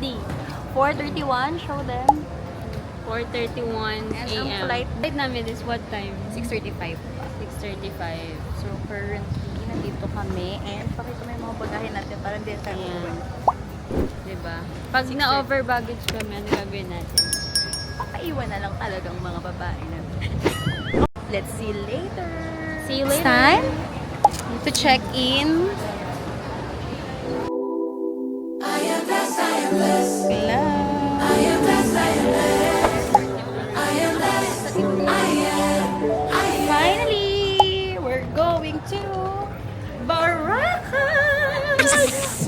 exactly. 4:31, show them. 4:31 And ang a.m. flight Flight namin is what time? 6:35. 6:35. So currently, nandito kami and pakita mo yung mga bagahe natin para hindi tayo Ayan. uuwi. Diba? Pag na-over baggage kami, ano gagawin natin? Papaiwan na lang talagang mga babae natin. Let's see you later. See you later. It's time to check in. Finally, we're going to Boracay!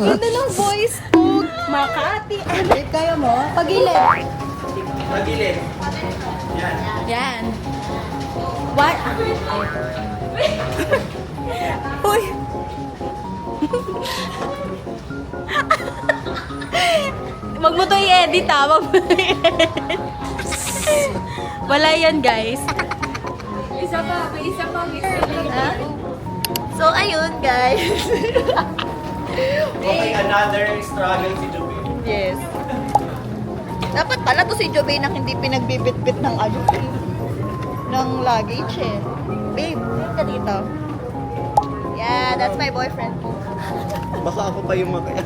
Ganda ng voice ko. Makati. Ano? Kaya mo? Pagilid. Magilid. Yan. Yan. What? Uy. Wag mo to i-edit ha. Wag mo to i-edit. Wala yan guys. May isa pa. Ha? So ayun guys. Okay, another struggle si Joby. Yes. Dapat pala to si Jobay na hindi pinagbibit-bit ng ano ng luggage eh. Babe, ka dito. Yeah, that's my boyfriend. Baka ako pa yung makaya.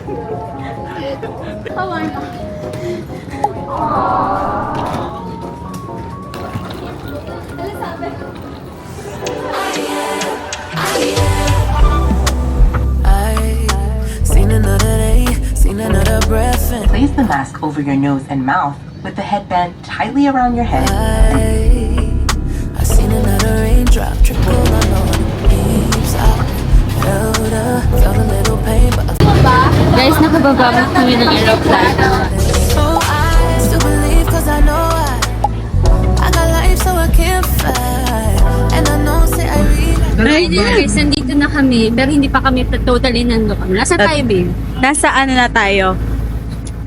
Kawan. I've seen another day, seen another breath, and Place the mask over your nose and mouth with the headband tightly around your head. I've seen another raindrop trickle on all the leaves. I felt a little pain, but Guys, nakababa kami ng aeroplano. so I still believe 'cause I know I got life, so I can't fight, and I know say I really. Right guys, nandito na kami, pero hindi pa kami totally nandoon. Nasa tayo, babe? Nasa ano na tayo?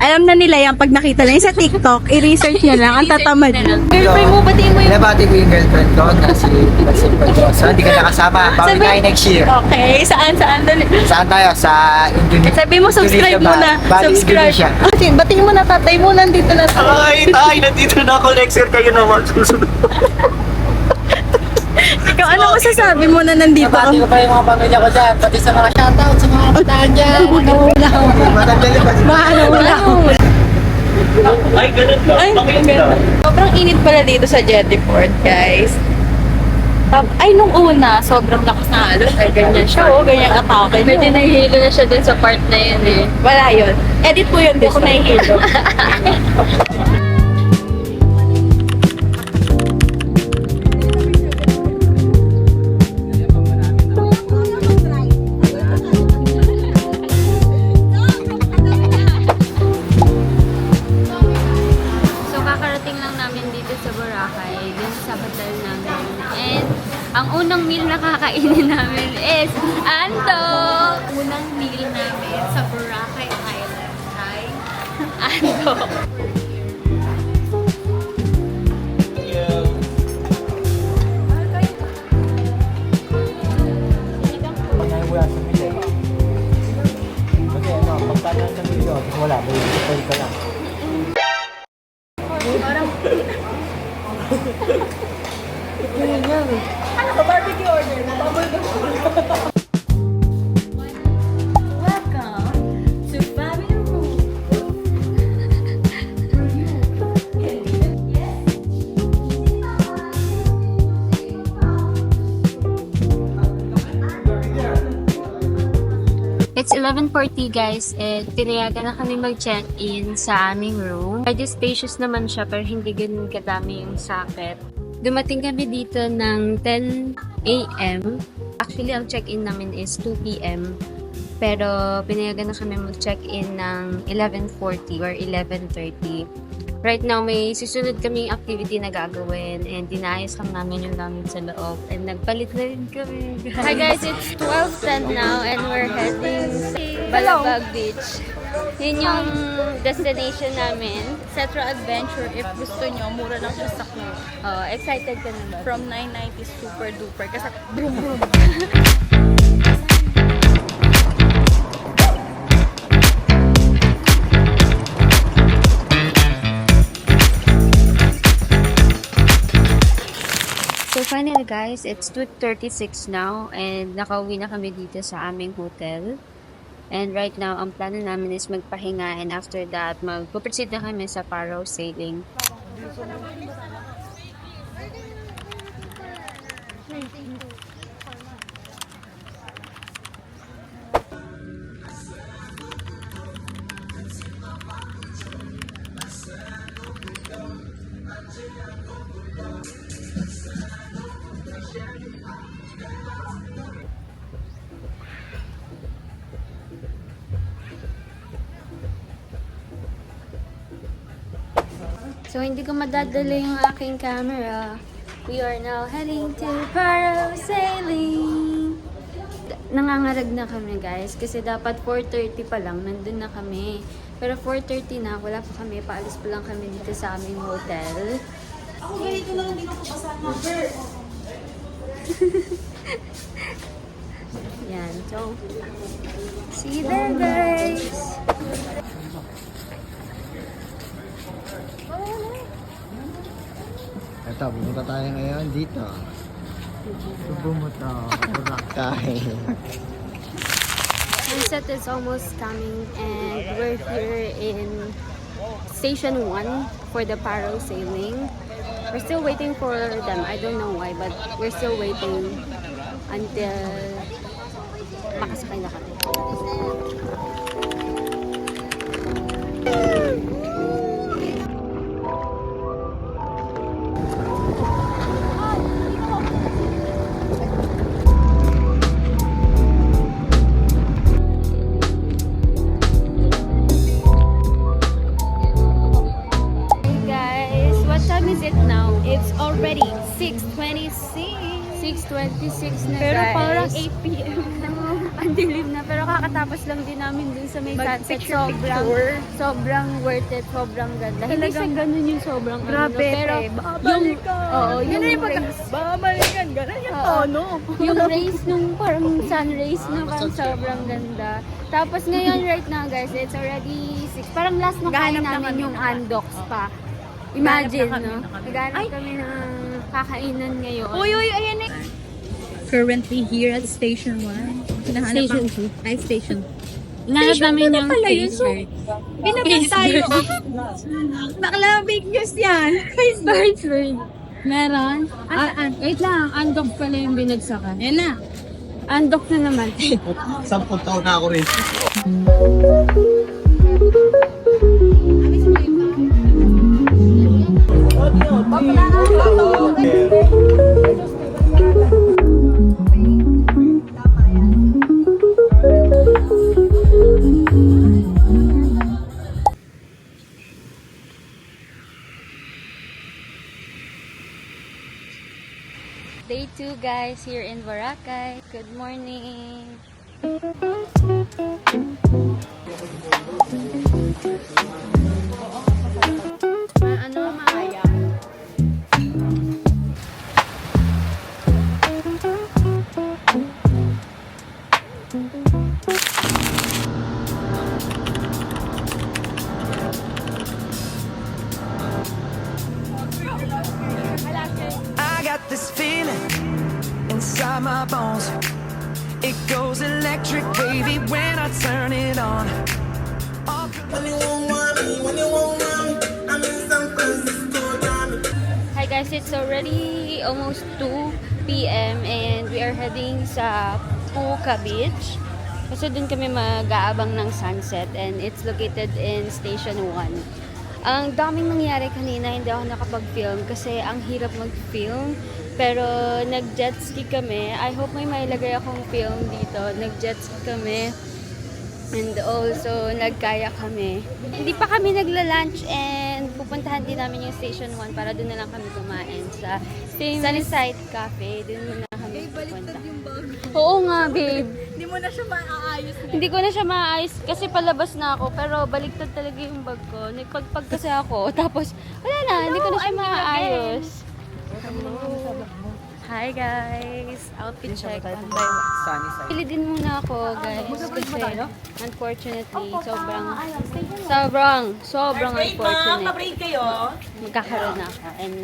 Alam na nila yan pag nakita na yung sa TikTok, i-research nyo lang, ang tatamad. Girlfriend mo, batiin mo yung... Pinabati ko yung girlfriend ko na si Pagsipag. So, hindi ka nakasama. Bawi tayo next year. Okay, saan? Dali. Saan tayo? Sa Indonesia. Sabi mo, subscribe muna. Bali, Subscribe. Indonesia. Batiin mo na, tatay mo, nandito na tayo. Ay, nandito na ako next year. Kayo naman susunod. Ikaw, ano masasabi mo na nandito? Pinabati ko pa yung mga pamilya ko dyan. Pati sa mga shoutout sa mga kabataan dyan. Matanggalin pa. Ay, ganun ba? Ay, sobrang init pala dito sa Jettyport, guys. Ay, nung una, sobrang lakas na halos. Ay, ganyan siya, oh. Ganyan atake. Pwede nahihilo na siya dun sa part na yun eh. Wala yun. Edit po yun, di ko nahihilo. So, kakarating lang namin dito sa Boracay, dun sa hotel namin. And, ang unang meal na kakainin namin is Anto! Unang meal namin sa Boracay Island ay Anto! Wala, may ka lang. ano ba, barbecue order na? Welcome to Family Room. It's 11:40 guys, and pinayagan na kami mag-check-in sa aming room. Medyo spacious naman siya, pero hindi ganun kadami yung socket. Dumating kami dito ng 10 a.m. Actually, ang check-in namin is 2 p.m. Pero pinayagan na kami mag-check-in ng 11:40 or 11:30. Right now, may susunod kaming activity na gagawin and dinaayos lang namin yung gamit sa loob and nagpalit na rin kami. Hi guys, it's 12:10 now and we're heading sa Balabag Beach. Yun yung destination namin. Cetra Adventure, if gusto nyo, mura lang siya sa club. Oh, excited ka na ba? From 990 super duper. Kasi brum brum. final guys, it's 2:36 now and nakauwi na kami dito sa aming hotel. And right now, ang plano namin is magpahinga and after that, mag-proceed na kami sa parasailing. So, hindi ko madadala yung aking camera. We are now heading to parasailing. Nangangarag na kami guys kasi dapat 4:30 pa lang nandun na kami. Pero 4:30 na, wala pa kami. Paalis pa lang kami dito sa aming hotel. Ako ganito lang, hindi ako basa number. Yan. So, see you there guys! Ito, pumunta tayo ngayon dito. Pumunta. Boracay. Sunset is almost coming and we're here in Station 1 for the parasailing. We're still waiting for them. I don't know why, but we're still waiting until makasakay na kami. It's already 6:26. 6:26 na Pero guys. parang 8 p.m. na. Ang dilim na. Pero kakatapos lang din namin dun sa may sunset. Sobrang worth it. Sobrang ganda. Hindi siya ganun yung sobrang Grabe, pero babalikan. Oo, yung Ganun yung race. babalikan. Ganun yung Oo. tono. Yung race nung parang sun rays na parang sobrang ganda. Tapos ngayon right now guys, it's already 6. Parang last na kain Gahanap na namin kami yung ng Andox pa. Imagine, Gahanap na no? kami. Naghanap kami ng kakainan ngayon. Uy, ayan eh. Currently here at Station 1. Station 2. Ay, Station. Inanap namin yung Facebook. Binabag tayo. Nakalabig news yan. Bird. Meron? Wait lang, Andok pala yung binagsakan. Yan na. Andok na naman. 10 taon na ako rin. Day 2 guys, here in Boracay. Good morning. Maaya. I got this feeling inside my bones. It goes electric, baby, when I turn it on. Hi guys, it's already almost 2 p.m. and we are heading sa Puka Beach. Kasi dun kami mag-aabang ng sunset and it's located in Station 1. Ang daming nangyari kanina, hindi ako nakapag-film kasi ang hirap mag-film. Pero nag-jet ski kami. I hope may mailagay akong film dito. Nag-jet ski kami. And also, nagkaya kami. Hindi pa kami nagla-lunch and pupuntahan din namin yung Station 1 para doon na lang kami kumain sa Sunnyside Cafe. Doon muna kami pupunta. Oo nga, babe. Hindi mo na siya maaayos. Hindi ko na siya maayos kasi palabas na ako pero baliktad talaga yung bag ko. Nagpagpag kasi ako tapos wala na, hindi ko na siya maayos. Hi guys! Outfit check on by Sunnyside. Pili din muna ako guys kasi unfortunately sobrang unfortunate. Pabraid kayo. Magkakaroon na ako and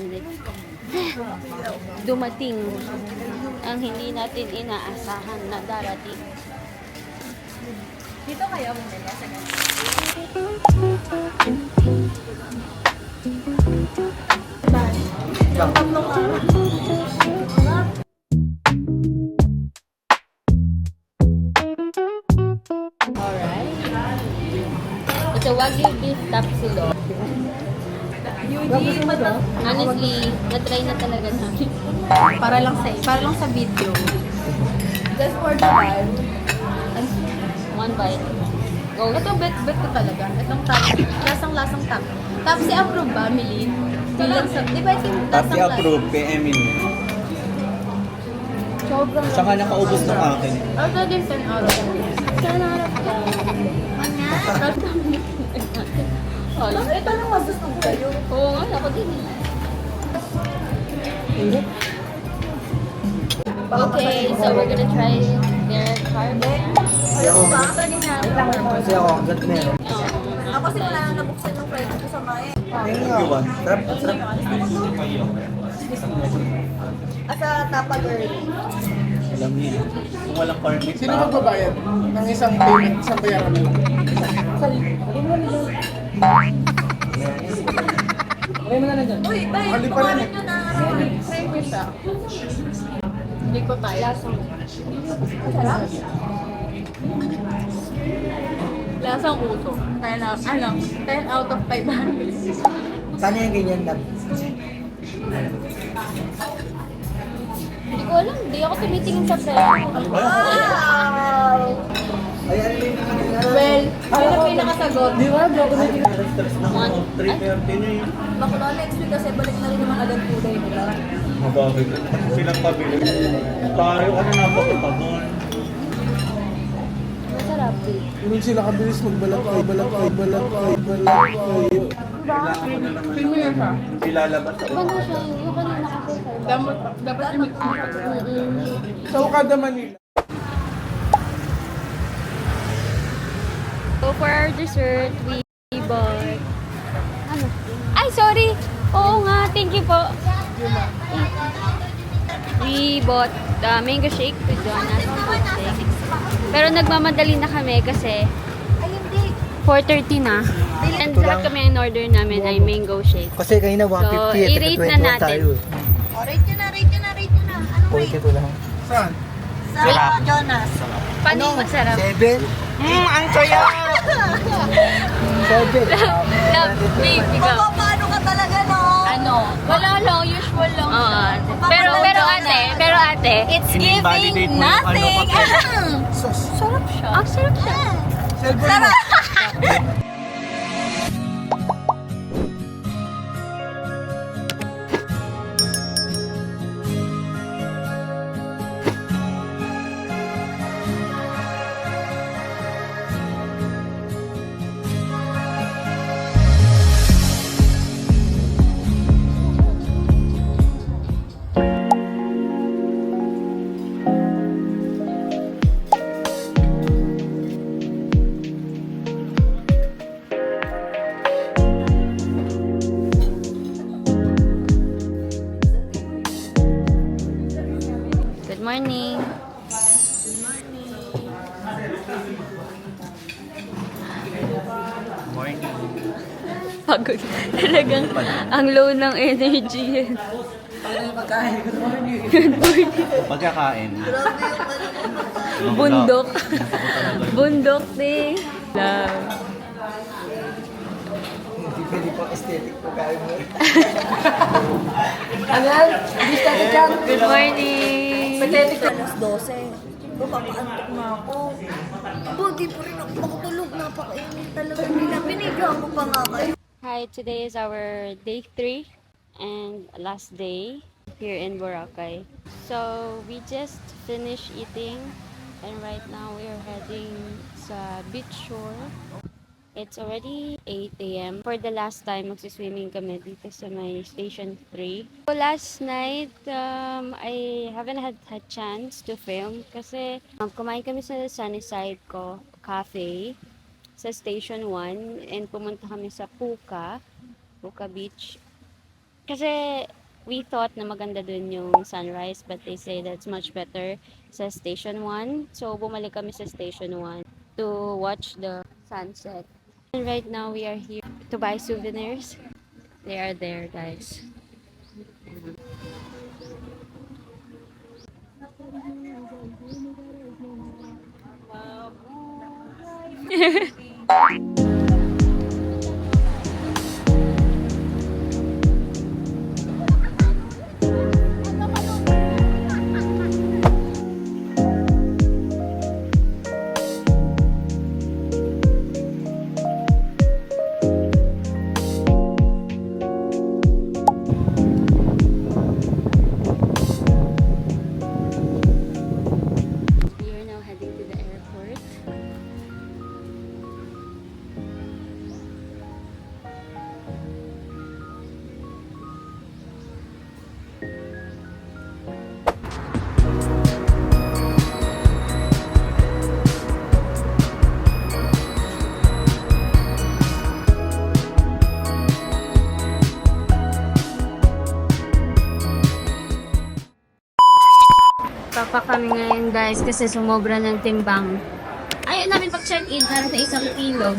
dumating ang hindi natin inaasahan na darating. Dito kayo bumili sa Alright. Ito, Wagyu beef tapsilo. Honestly, na-try na talaga namin. Para lang sa video. Just for the vibe. One bite. Go. Ito, bet ko talaga. Itong tap. Lasang-lasang tap. Tap si approve ba, Mili? Bilang sa... Di ba ito yung Tapi lasang approve kay Emily. Sobrang... Saka nakaubos ng akin. Ito din 10 out of 10. Sana harap ka. Oh, Ito lang magusto ko kayo. oo nga, ako din. Okay, so we're gonna try their carbon. Kasi ako, agad na yun. Ako kasi wala na nabuksan yung pwede ko sa mga You want? Sarap, sarap. Asa Tapa Girl. Alam niya. Kung walang permit, Sino magbabayad ng isang payment, isang bayaran mo? Aray mo na dyan. Uy, bay, Mali pa rin pangalan eh. nyo na Favorite ah. Hindi ko tayo. Lasang uso. 10 out of 500. Sana yung ganyan lang. Hindi ko alam, hindi ako tumitingin sa pera. Wow! Ay, ano yung Well, yun ang pinakasagot. Di ba? Blogo na yung stress na ako. 3:30 na yun. Bakla next week kasi balik na rin naman agad kulay nila. Mababig. Silang pabili. Tayo kasi napakapagod. Masarap. Ganun sila kabilis magbalakay, balakay, balakay, balakay. Kailangan ko na naman ilalabas sa Iba na siya, yung kanina kasi. Dapat imit mo. Sa Okada, Manila. So for our dessert, we bought... Ano? Ay, sorry! Oo nga, thank you po. We bought mango shake with Jonas. Pero nagmamadali na kami kasi 4:30 na. And lahat kami ang order namin ay mango shake. Kasi kanina 150 So, eh, i-rate na 21 natin. tayo eh. O, rate nyo na, rate nyo na, rate nyo na. Ano rate? 42 lang. Saan? Sa Jonas. Paano yung masarap? 7? Ang saya! 7. Love, babe, ikaw. Paano ka talaga, no? Ano? Wala lang, usual lang. Oo. Pero ate, It's Ini-validate giving mo yung ano nothing. kasi. sarap siya. Ang sarap siya. Cellphone mo. Good morning. Morning. Pagod. Talagang ang low ng energy yan. Pagkakain. Bundok. Bundok din. Love. Hindi pwede pang aesthetic po kayo mo. Ano yan? Aesthetic yan? Good morning. Alas 12. Papaantok na ako. Di po rin ako makatulog. Napakainit talaga nila. Binigyan ko pa nga kayo. Hi, today is our day 3 and last day here in Boracay. So, we just finished eating and right now we are heading sa beach shore. It's already 8 a.m. For the last time, magsiswimming kami dito sa may Station 3. So last night, I haven't had a chance to film kasi kumain kami sa Sunnyside Cafe sa Station 1 and pumunta kami sa Puka Beach. Kasi We thought na maganda dun yung sunrise, but they say that's much better sa Station 1. So, bumalik kami sa Station 1 to watch the sunset. And right now, we are here to buy souvenirs. They are there, guys. We are now heading to the airport. Papa kami ngayon guys kasi sumobra ng timbang. Ayaw namin pag-check-in para sa 1 kilo.